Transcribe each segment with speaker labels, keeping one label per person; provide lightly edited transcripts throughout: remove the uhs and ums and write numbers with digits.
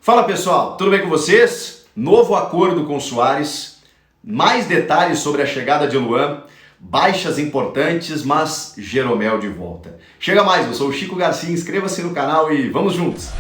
Speaker 1: Fala pessoal, tudo bem com vocês? Novo acordo com o Suárez, mais detalhes sobre a chegada de Luan, baixas importantes, mas Jeromel de volta. Chega mais, eu sou o Chico Garcia, inscreva-se no canal e vamos juntos!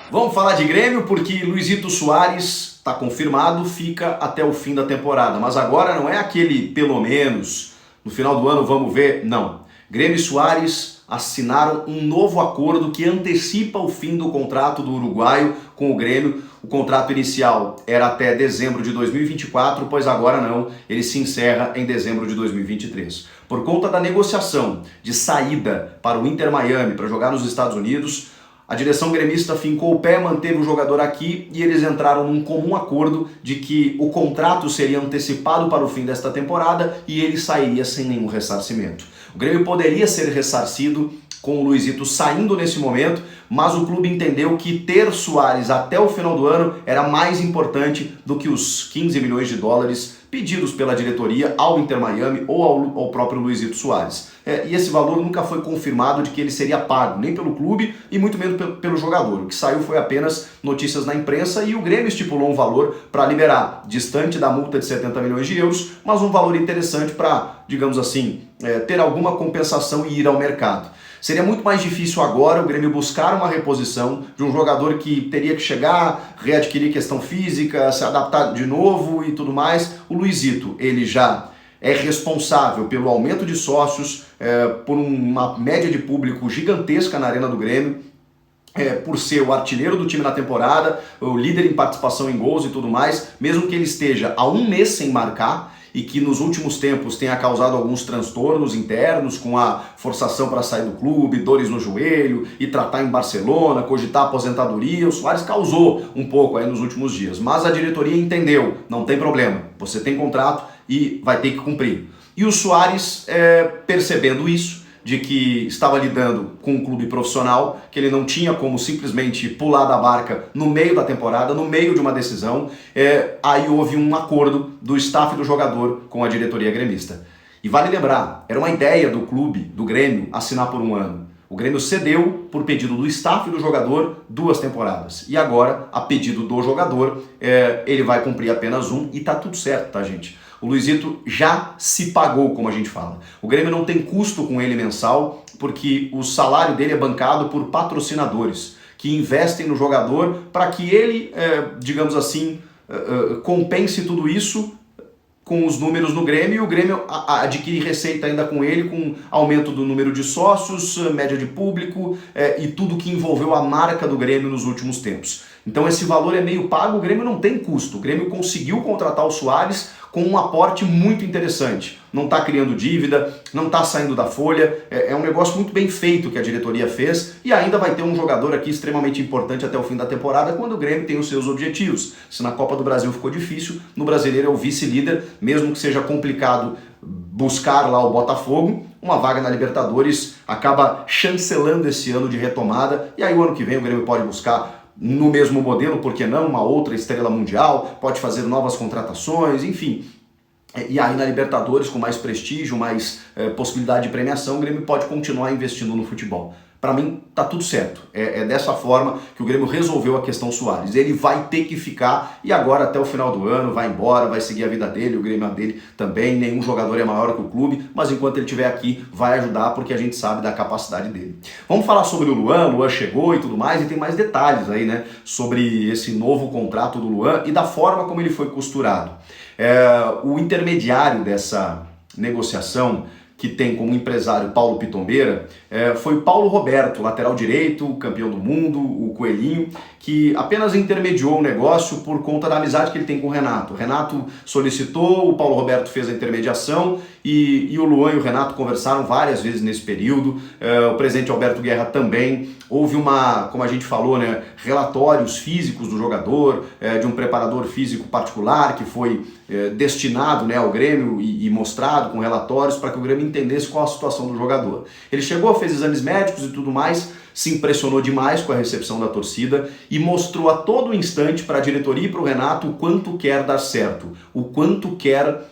Speaker 1: Vamos falar de Grêmio porque Luizito Suárez está confirmado, fica até o fim da temporada, mas agora não é aquele pelo menos, no final do ano vamos ver, não. Grêmio e Suárez assinaram um novo acordo que antecipa o fim do contrato do uruguaio com o Grêmio. O contrato inicial era até dezembro de 2024, pois agora não, ele se encerra em dezembro de 2023. Por conta da negociação de saída para o Inter Miami para jogar nos Estados Unidos, a direção gremista fincou o pé, manteve o jogador aqui e eles entraram num comum acordo de que o contrato seria antecipado para o fim desta temporada e ele sairia sem nenhum ressarcimento. O Grêmio poderia ser ressarcido com o Luizito saindo nesse momento, mas o clube entendeu que ter Suárez até o final do ano era mais importante do que os 15 milhões de dólares pedidos pela diretoria ao Inter Miami ou ao próprio Luizito Suárez. E esse valor nunca foi confirmado de que ele seria pago, nem pelo clube e muito menos pelo jogador. O que saiu foi apenas notícias na imprensa e o Grêmio estipulou um valor para liberar, distante da multa de 70 milhões de euros, mas um valor interessante para, digamos assim, ter alguma compensação e ir ao mercado. Seria muito mais difícil agora o Grêmio buscar uma reposição de um jogador que teria que chegar, readquirir questão física, se adaptar de novo e tudo mais. O Luizito, ele já é responsável pelo aumento de sócios, por uma média de público gigantesca na Arena do Grêmio, por ser o artilheiro do time na temporada, o líder em participação em gols e tudo mais, mesmo que ele esteja há um mês sem marcar, e que nos últimos tempos tenha causado alguns transtornos internos com a forçação para sair do clube, dores no joelho e tratar em Barcelona, cogitar aposentadoria. O Suárez causou um pouco aí nos últimos dias, mas a diretoria entendeu, não tem problema, você tem contrato e vai ter que cumprir. E o Suárez, percebendo isso, de que estava lidando com um clube profissional, que ele não tinha como simplesmente pular da barca no meio da temporada, no meio de uma decisão, aí houve um acordo do staff do jogador com a diretoria gremista. E vale lembrar, era uma ideia do clube, do Grêmio, assinar por um ano. O Grêmio cedeu, por pedido do staff do jogador, 2 temporadas. E agora, a pedido do jogador, ele vai cumprir apenas um e tá tudo certo, tá, gente? O Luizito já se pagou, como a gente fala. O Grêmio não tem custo com ele mensal, porque o salário dele é bancado por patrocinadores, que investem no jogador para que ele, digamos assim, compense tudo isso com os números no Grêmio, e o Grêmio adquire receita ainda com ele, com aumento do número de sócios, média de público e tudo que envolveu a marca do Grêmio nos últimos tempos. Então esse valor é meio pago, o Grêmio não tem custo. O Grêmio conseguiu contratar o Suárez com um aporte muito interessante. Não está criando dívida, não está saindo da folha, é um negócio muito bem feito que a diretoria fez e ainda vai ter um jogador aqui extremamente importante até o fim da temporada quando o Grêmio tem os seus objetivos. Se na Copa do Brasil ficou difícil, no Brasileiro é o vice-líder, mesmo que seja complicado buscar lá o Botafogo, uma vaga na Libertadores acaba chancelando esse ano de retomada e aí o ano que vem o Grêmio pode buscar no mesmo modelo, por que não, uma outra estrela mundial, pode fazer novas contratações, enfim. E aí na Libertadores, com mais prestígio, mais possibilidade de premiação, o Grêmio pode continuar investindo no futebol. Para mim, tá tudo certo. É dessa forma que o Grêmio resolveu a questão Suárez. Ele vai ter que ficar e agora até o final do ano vai embora, vai seguir a vida dele, o Grêmio dele também. Nenhum jogador é maior que o clube, mas enquanto ele estiver aqui, vai ajudar porque a gente sabe da capacidade dele. Vamos falar sobre o Luan chegou e tudo mais, e tem mais detalhes aí, né, sobre esse novo contrato do Luan e da forma como ele foi costurado. O intermediário dessa negociação, que tem como empresário Paulo Pitombeira, foi Paulo Roberto, lateral direito, campeão do mundo, o Coelhinho, que apenas intermediou o negócio por conta da amizade que ele tem com o Renato. O Renato solicitou, o Paulo Roberto fez a intermediação e o Luan e o Renato conversaram várias vezes nesse período. O presidente Alberto Guerra também. Houve como a gente falou, né, relatórios físicos do jogador, de um preparador físico particular que foi destinado, né, ao Grêmio e mostrado com relatórios para que o Grêmio entendesse qual a situação do jogador. Ele chegou, fez exames médicos e tudo mais, se impressionou demais com a recepção da torcida e mostrou a todo instante para a diretoria e para o Renato o quanto quer dar certo, o quanto quer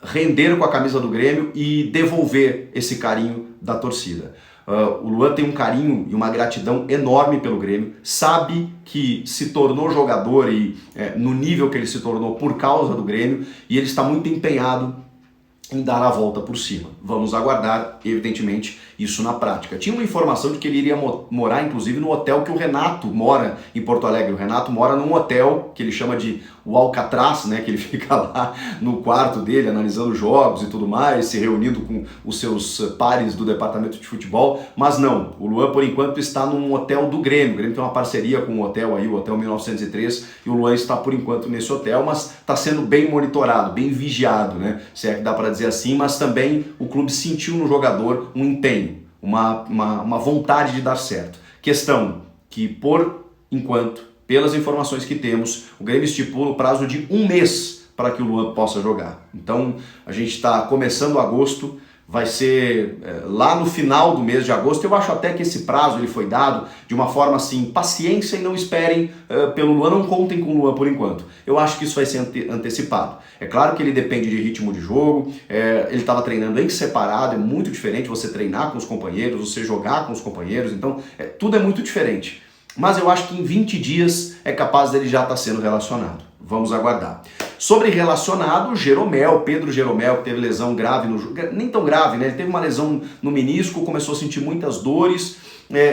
Speaker 1: render com a camisa do Grêmio e devolver esse carinho da torcida. O Luan tem um carinho e uma gratidão enorme pelo Grêmio, sabe que se tornou jogador e no nível que ele se tornou por causa do Grêmio, e ele está muito empenhado em dar a volta por cima. Vamos aguardar, evidentemente, isso na prática. Tinha uma informação de que ele iria morar, inclusive, no hotel que o Renato mora em Porto Alegre. O Renato mora num hotel que ele chama de o Alcatraz, né? Que ele fica lá no quarto dele, analisando jogos e tudo mais, se reunindo com os seus pares do departamento de futebol. Mas não, o Luan, por enquanto, está num hotel do Grêmio. O Grêmio tem uma parceria com um hotel aí, o Hotel 1903, e o Luan está, por enquanto, nesse hotel, mas está sendo bem monitorado, bem vigiado, né? Se é que dá para dizer assim, mas também o clube sentiu no jogador um empenho, uma vontade de dar certo. Questão que, por enquanto, pelas informações que temos, o Grêmio estipula o prazo de 1 mês para que o Luan possa jogar. Então, a gente está começando agosto, vai ser lá no final do mês de agosto. Eu acho até que esse prazo ele foi dado de uma forma assim, paciência e não esperem pelo Luan, não contem com o Luan por enquanto. Eu acho que isso vai ser antecipado. É claro que ele depende de ritmo de jogo, ele estava treinando em separado, é muito diferente você treinar com os companheiros, você jogar com os companheiros, então tudo é muito diferente. Mas eu acho que em 20 dias é capaz dele já estar sendo relacionado. Vamos aguardar. Sobre relacionado, Jeromel, Pedro Jeromel, que teve lesão grave, nem tão grave, né? Ele teve uma lesão no menisco, começou a sentir muitas dores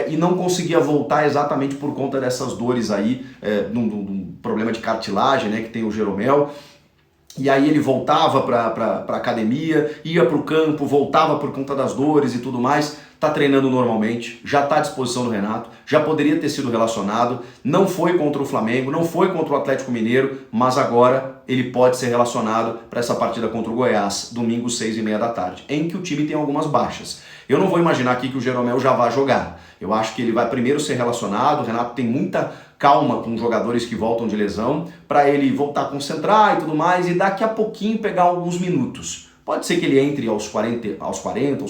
Speaker 1: e não conseguia voltar exatamente por conta dessas dores aí, num problema de cartilagem, né, que tem o Jeromel. E aí ele voltava para a academia, ia para o campo, voltava por conta das dores e tudo mais. Está treinando normalmente, já está à disposição do Renato, já poderia ter sido relacionado, não foi contra o Flamengo, não foi contra o Atlético Mineiro, mas agora ele pode ser relacionado para essa partida contra o Goiás, domingo 6h30 da tarde, em que o time tem algumas baixas. Eu não vou imaginar aqui que o Jeromel já vai jogar. Eu acho que ele vai primeiro ser relacionado, o Renato tem muita calma com jogadores que voltam de lesão, para ele voltar a concentrar e tudo mais, e daqui a pouquinho pegar alguns minutos. Pode ser que ele entre aos 40, aos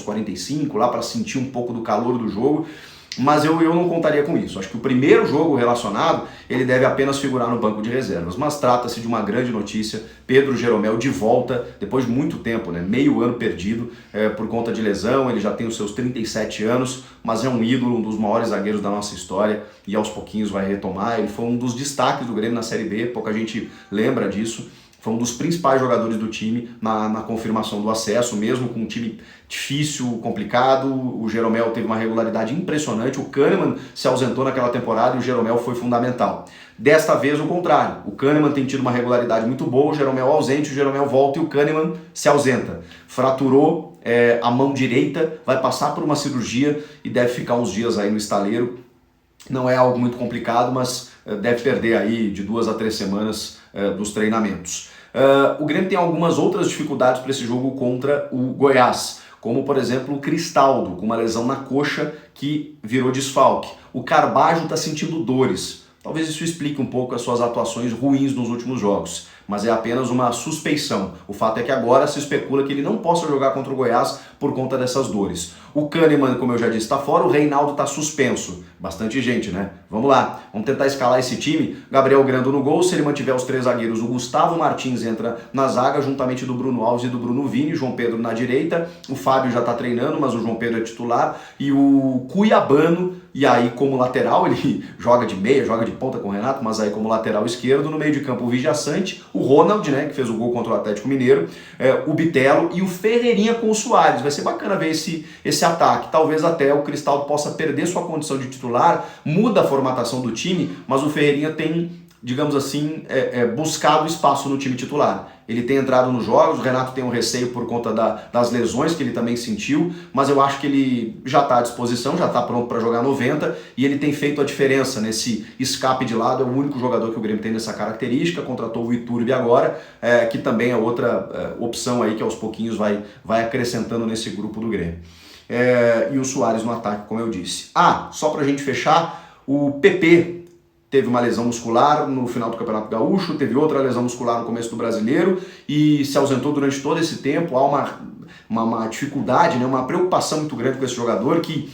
Speaker 1: 45, lá para sentir um pouco do calor do jogo, mas eu não contaria com isso. Acho que o primeiro jogo relacionado, ele deve apenas figurar no banco de reservas, mas trata-se de uma grande notícia. Pedro Jeromel de volta, depois de muito tempo, né? Meio ano perdido por conta de lesão, ele já tem os seus 37 anos, mas é um ídolo, um dos maiores zagueiros da nossa história, e aos pouquinhos vai retomar. Ele foi um dos destaques do Grêmio na Série B, pouca gente lembra disso. Foi um dos principais jogadores do time na confirmação do acesso, mesmo com um time difícil, complicado. O Jeromel teve uma regularidade impressionante, o Kahneman se ausentou naquela temporada e o Jeromel foi fundamental. Desta vez o contrário, o Kahneman tem tido uma regularidade muito boa, o Jeromel ausente, o Jeromel volta e o Kahneman se ausenta. Fraturou a mão direita, vai passar por uma cirurgia e deve ficar uns dias aí no estaleiro. Não é algo muito complicado, mas deve perder aí de 2 a 3 semanas dos treinamentos. O Grêmio tem algumas outras dificuldades para esse jogo contra o Goiás, como por exemplo o Cristaldo, com uma lesão na coxa que virou desfalque. O Carbajo está sentindo dores. Talvez isso explique um pouco as suas atuações ruins nos últimos jogos, mas é apenas uma suspeição. O fato é que agora se especula que ele não possa jogar contra o Goiás por conta dessas dores. O Kahneman, como eu já disse, está fora, o Reinaldo está suspenso. Bastante gente, né? Vamos lá, vamos tentar escalar esse time. Gabriel Grando no gol, se ele mantiver os 3 zagueiros, o Gustavo Martins entra na zaga, juntamente do Bruno Alves e do Bruno Vini, João Pedro na direita, o Fábio já está treinando, mas o João Pedro é titular, e o Cuiabano, e aí como lateral, ele joga de meia, joga de ponta com o Renato, mas aí como lateral esquerdo, no meio de campo o Vijaçante, o Ronald, né, que fez o gol contra o Atlético Mineiro, o Bitelo e o Ferreirinha com o Soares. Vai ser bacana ver esse ataque. Talvez até o Cristaldo possa perder sua condição de titular, muda a formatação do time, mas o Ferreirinha tem, digamos assim, buscado espaço no time titular. Ele tem entrado nos jogos, o Renato tem um receio por conta das lesões que ele também sentiu, mas eu acho que ele já está à disposição, já está pronto para jogar 90 e ele tem feito a diferença nesse escape de lado. É o único jogador que o Grêmio tem nessa característica. Contratou o Iturbe agora, que também é outra opção aí que aos pouquinhos vai acrescentando nesse grupo do Grêmio. E o Soares no ataque, como eu disse. Só para a gente fechar, o PP teve uma lesão muscular no final do Campeonato Gaúcho, teve outra lesão muscular no começo do Brasileiro e se ausentou durante todo esse tempo. Há uma dificuldade, né, uma preocupação muito grande com esse jogador que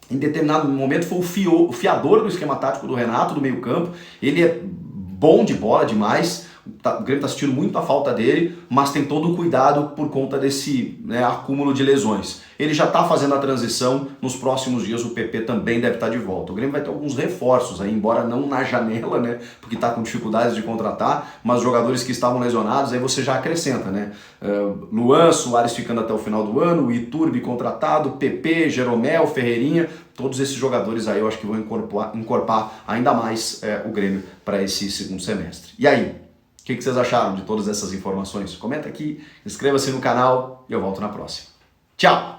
Speaker 1: em determinado momento foi o fiador do esquema tático do Renato, do meio campo. Ele é bom de bola demais, o Grêmio está sentindo muito a falta dele, mas tem todo o cuidado por conta desse, né, acúmulo de lesões. Ele já está fazendo a transição, nos próximos dias o PP também deve estar de volta. O Grêmio vai ter alguns reforços aí, embora não na janela, né, porque está com dificuldades de contratar, mas jogadores que estavam lesionados, aí você já acrescenta, né? Luan, Soares ficando até o final do ano, o Iturbe contratado, PP, Jeromel, Ferreirinha, todos esses jogadores aí eu acho que vão encorpar ainda mais o Grêmio para esse segundo semestre. E aí, o que vocês acharam de todas essas informações? Comenta aqui, inscreva-se no canal e eu volto na próxima. Tchau!